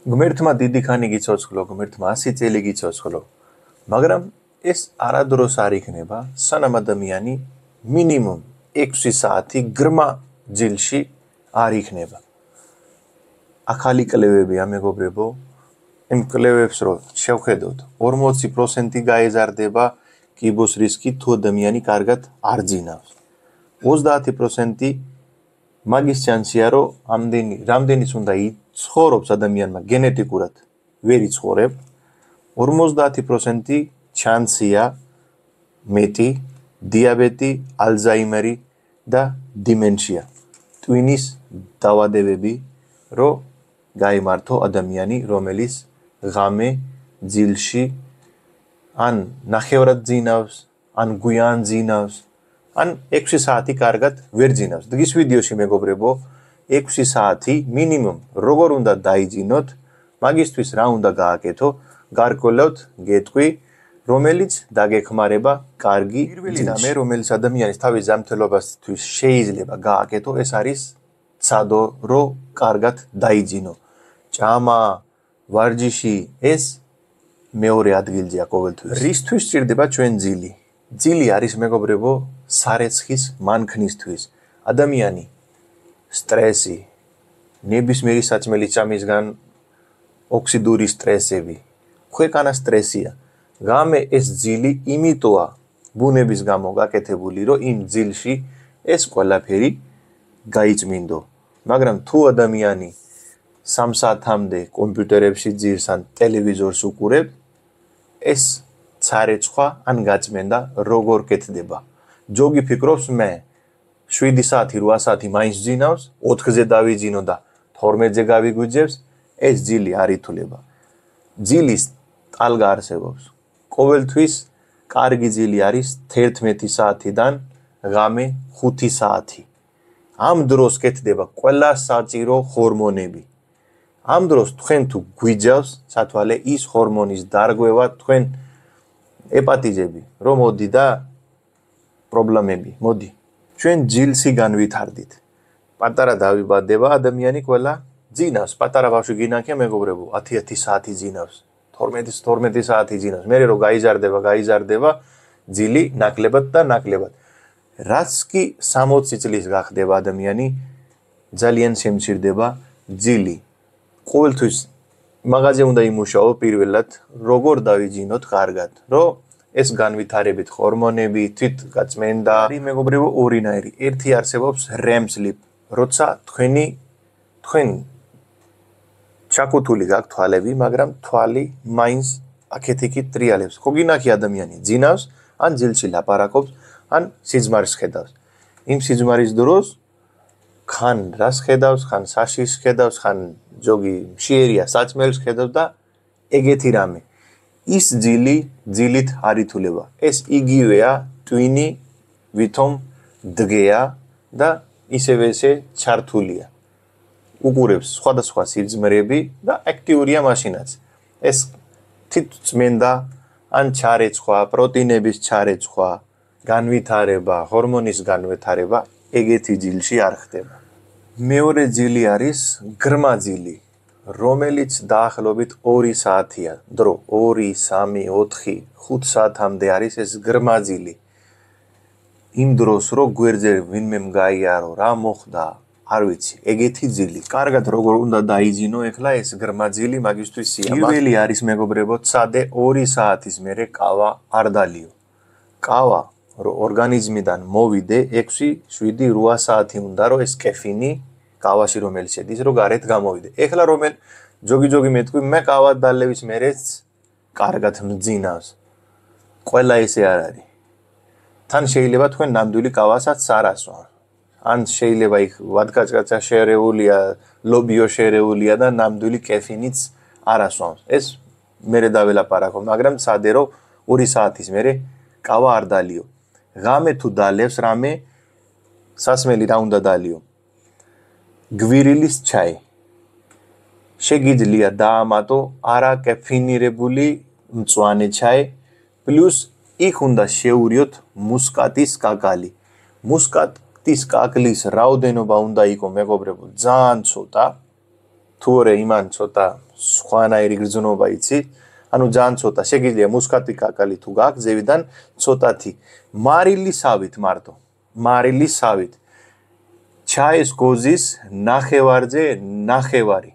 ღმერთმა დიდი ხანი გიცოცხლო, ღმერთმა 100 წელი გიცოცხლო. მაგრამ ეს არადროს არ იქნება, სანამ ადამიანი მინიმუმ 6 საათი გრმა ძილში არ იქნება. ახალი კვლევებია მეგობრებო, იმ კვლევებს რო შევხედოთ, 40% გაეზარდება კიბოს რისკი თუ ადამიანი კარგად არ ძინავს. 30% მაგის ჩანსია რომ რამდენიც უნდა იცხოვრობს ადამიანმა გენეტიკურად ვერ იცხოვრებ. 50% ჩანსია მეტი დიაბეტი, ალზაიმერი და დიმენშია. ტვინის დაავადებები რო გაიმართო ადამიანი, რომელიც ღამე ძილში ან ნახევრად ძინავს, ან გვიან ძინავს, ან 6 საათი კარგად ვერ ძინავს. დღის ვიდეოში მეგობრებო, 6 საათი მინიმუმ როგორ უნდა დაიძინოთ, მაგისთვის რა უნდა გააკეთო, გარკვეულად გეტყვი, რომელიც დაგეხმარება კარგი ძილში. რომელიც ადამიანის თავის ზამთრობასთვის შეიძლება გააკეთო, ეს არის ცადო, რო კარგად დაიძინო. ჭამა, ვარჯიში, ეს მეორე ადგილზეა ყოველთვის. რისთვის სჭირდება ჩვენ ძილი? ძილი არის მეგობრებო, სარეცხის მანქნისთვის. ადამიანი სტრესი, ნებისმიერი საჭმელის ჭამისგან ოქსიდური სტრესები, ქვეყანა სტრესია. ღამე ეს ძილი იმიტოა ბუნების გამო გაკეთებული, რომ იმ ძილში ეს ყველაფერი გაიწმინდო. მაგრამ თუ ადამიანი 3 საათამდე კომპიუტერებში ძირს ან ტელევიზორს უყურებს, ეს ცარეცხვა ან გაწმენდა როგორ კეთდება. ჯოგი ფიქრობს მე 7 საათი, 8 საათი მაინც ძინავს, 4-ზე დავიძინო და 12-ზე გავიგვიძებს, ეს ძილი არ ითვლება. ძილის ტალღა არსებობს. ყოველთვის კარგი ძილი არის 11 საათიდან ღამე 5 საათი. ამ დროს კეთდება ყველა საჭირო ჰორმონები. ამ დროს თქვენ თუ გვიძავს სათვალე ის ჰორმონის დარღვევა, თქვენ ეპატიზები რომ მოდი და პრობლემები მოდი. ჩვენ ძილსი განვითარდით. პატარა დავიბადება ადამიანი ყველა ძინავს. პატარა ბავშვი გინანქია მეგობრებო, 10 საათი ძინავს, 12 საათი ძინავს. მერე რომ გაიზარდება ძილი ნაკლებად და ნაკლებად. რაც კი 60 წლის გახდება ადამიანი, ძალიან შემცირდება ძილი. ყოველთვის მაღაზე უნდა იმუშაო პირველად, როგორ დავიძინოთ კარგად, რომ ეს განვითარებით ჰორმონები, თვითგაწმენდა, მეგობრებო, ორინაირი. ერთი არსებობს REM sleep, როცა თქვენ ჩაკუთული გაქვთ თვალები, მაგრამ თვალი მაინც აქეთ-იქით ტრიალებს. ხო გინახი ადამიანი ძინავს, ან ძილში ლაპარაკობს, ან სიძმარს ხედავს. იმ სიძმარის დროს ხან რას ხედავს, ხან საშიშს ხედავს, ხან ჯოგი მშიერია საჭმელს ხედავს და ეგეთი რამე. ის ძილით არ ითვლება. ეს იგივეა ტვინი, ვითომ დგეა და ისევე ესე ჩართულია. უყურებს სხვადასხვა სიძმრები და აქტიურია მაშინაც. ეს თვითწმენდა ან ჩარეცხვა, პროტეინების ჩარეცხვა, განვითარება, ჰორმონის განვითარება ეგეთი ძილში არ ხდება. მეორე ძილი არის გრმა ძილი, რომელიც დაახლოებით 2 საათია დრო, 2, 3, 4, 5 საათამდე არის ეს გრმა ძილი. იმ დროს რო გვერდზე ვინმე გაიარო, რა მოხდა, არ ვიცი, ეგეთი ძილი. კარგად როგორ უნდა დაიძინო ეხლა ეს გრმა ძილი, მაგისთვის სიამაყე. პირველი არის მეგობრებო, ცადე 2 საათის მერე ყავა არ დალიო. ყავა რომ ორგანიზმიდან მოვიდე 6, 7, 8 საათი უნდა რომ ეს კეფინი ყავაში რომელიც შედის რომ გარეთ გამოვიდე. ეხლა რომელ ჯოგი მეტყვი მე ყავა დალევის მერეც კარგად მძინავს. ყველა ესე არ არის. თან შეიძლება თქვენ ნამდვილი ყავასაც არ ასვამთ. ან შეიძლება იქ ვადკაჭკაჭა შერეულია, ლობიო შერეულია და ნამდვილი კეფინიც არ ასვამს. ეს მერე დაველაპარაკო, მაგრამ ცადე რომ 2 საათის მერე ყავა არ დალიო. ღამე თუ დალევს რამე, სასმელი რა უნდა დალიო? გვირილის ჩაი. შეგიძლია დაამატო არაკეფინირებული მწვანე ჩაი, პლუს იქ უნდა შეურიოთ მუსკატის კაკალი. მუსკატის კაკლის რაოდენობა უნდა იყოს მეგობრებო ძალიან ცოტა, თუ ორე იმან ცოტა სხვანაირი გრძნობა იცი, ანუ ძალიან ცოტა, შეგიძლია მუსკატი კაკალი თუ გაქვს ზევიდან ცოტათი მარილისავით მარტო, მარილისავით ჩაის გოზის ნახევარზე ნახევარი.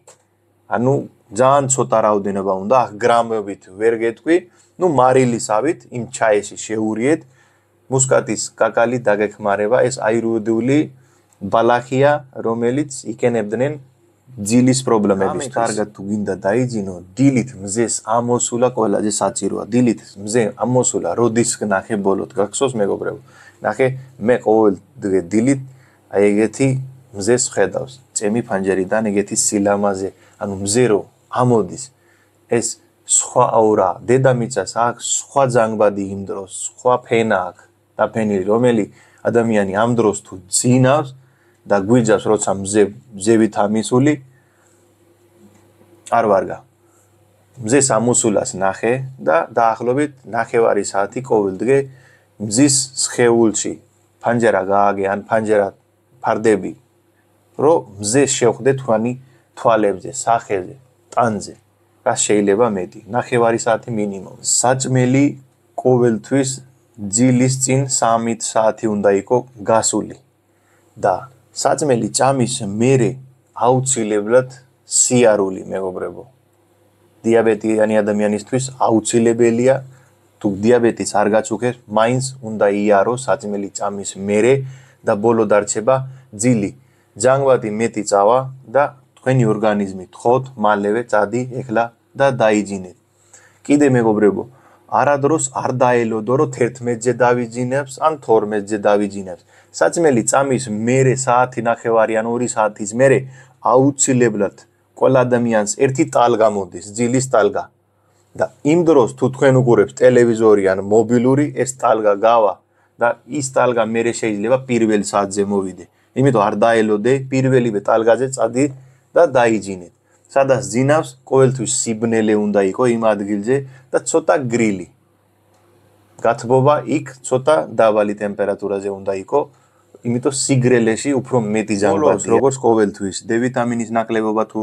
ანუ ძალიან ცოტა რაოდენობა უნდა, გრამებით ვერ გეტყვი, ნუ მარილისავით იმ ჩაიში შეურიეთ, მუსკატის კაკალი დაგეხმარება, ეს აირუდული ბალახია, რომელიც იყენებდნენ ძილის პრობლემების. კარგად თუ გინდა დაიძინო, დილით მზეს ამოსულა ყველაზე საჭიროა. დილით მზე ამოსულა, როდის ნახე ბოლოდ გახსოვს მეგობრებო. ნახე მე ყოველ დღე დილით აი ეგეთი მზეს ხედავს. წემი ფანჯერიდან ეგეთი სილამაზე, ანუ მზე რო ამოდის. ეს სხვა აურა, დედამიწას აქვს სხვა ზანგბადი იმ დროს, სხვა ფენა აქვს დაფენილი, რომელი ადამიანი ამ დროს თუ ძინავს და გვიძავს როცა მზევით ამისული არ ვარგა. მზეს ამოსულას ნახე და დაახლოებით ნახევარი საათი ყოველ დღე მზის სხეულში ფანჯერა გააგე ან ფანჯერა ფარდები, რომ მზე შევხვდე თქვენი თვალებზე, სახეზე, ტანზე. რა შეიძლება მეტი, ნახევარი საათი მინიმუმ. საჭმელი ყოველთვის ძილის წინ 3 საათი უნდა იყო გასული და საჭმელი ჭამის მერე აუცილებლად სიარული მეგობრებო. დიაბეტიანი ადამიანისთვის აუცილებელია თუ დიაბეტის არ გაწუხებს, მაინც უნდა იარო საჭმელი ჭამის მერე და ბოლო დარჩება ძილი. ჯანგბადი მეტი წავა და თქვენი ორგანიზმი თხოვთ მალევე წადი ეხლა და დაიძინეთ. კიდე მეგობრებო, არადროს არ დაელოდო რომ 11-ზე დავიძინებს ან 12-ზე დავიძინებს. საჭმელი ჭამის მერე საათი ნახევარი ან 2 საათის მერე აუცილებლად ყველა ადამიანს ერთი ტალღა მოდის, ძილის ტალღა. და იმ დროს თუ თქვენ უყურებთ ტელევიზორი ან მობილური, ეს ტალღა გავა და ის ტალღა მერე შეიძლება პირველ საათზე მოვიდე. იმიტომ არ დაელოდე, პირველივე ტალღაზე წადი და დაიძინეთ. სადაც ძინავს, ყოველთვის სიბნელე უნდა იყოს იმ ადგილზე და ცოტა გრილი. გათბობა იქ ცოტა დაბალი ტემპერატურაზე უნდა იყოს, იმიტომ სიგრელეში უფრო მეტი ზანგბადია. როგორც ყოველთვის, D ვიტამინის ნაკლებობა თუ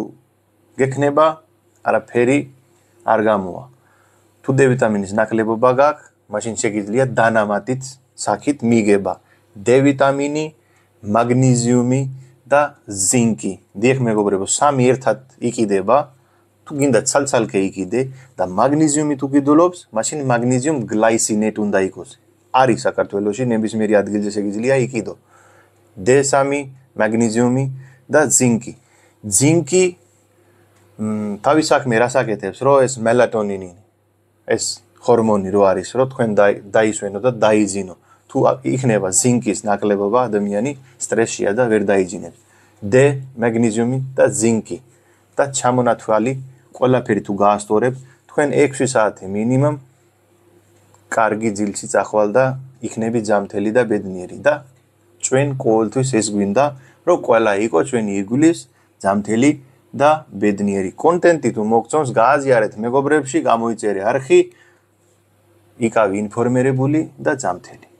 გექნება, არაფერი არ გამოვა. თუ D ვიტამინის ნაკლებობა გაქვს, მაშინ შეგიძლია დანამატით საქით მიგება D ვიტამინი, მაგნეზიუმი და ზინკი. დიახ მეგობრებო, 3 ერთად იყიდება, თუ გინდა ცალ-ცალკე იყიდე და მაგნეზიუმი თუ გიდულობს, მაშინ მაგნეზიუმ გლაისინატი უნდა იყოს. არის საქართველოში ნებისმიერი ადგილზე შეგიძლია იყიდო. D3, მაგნეზიუმი და ზინკი. ზინკი თავის საქმე რას აკეთებს, რომ ეს მელატონინი, ეს ჰორმონი რო არის, რომ თქვენ დაისვენო და დაიძინო. თუ იქნება ზინკის ნაკლებობა, ადამიანი სტრესშია და ვერ დაიძინებს. D, მაგნეზიუმი და ზინკი და ჩამონათვალი ყველაფერი თუ გაასწორებთ, თქვენ 6 საათი მინიმუმ კარგი ძილში წახვალ და იქნები ჯამთელი და ბედნიერი და ჩვენ ყოველთვის ეს გვინდა, რომ ყველა იყოს ჩვენი ირგვლივ ჯამთელი და ბედნიერი. კონტენტი თუ მოგწონს, გააზიარეთ მეგობრებში, გამოიწერე არხი, იქავი ინფორმირებული და ჯამთელი.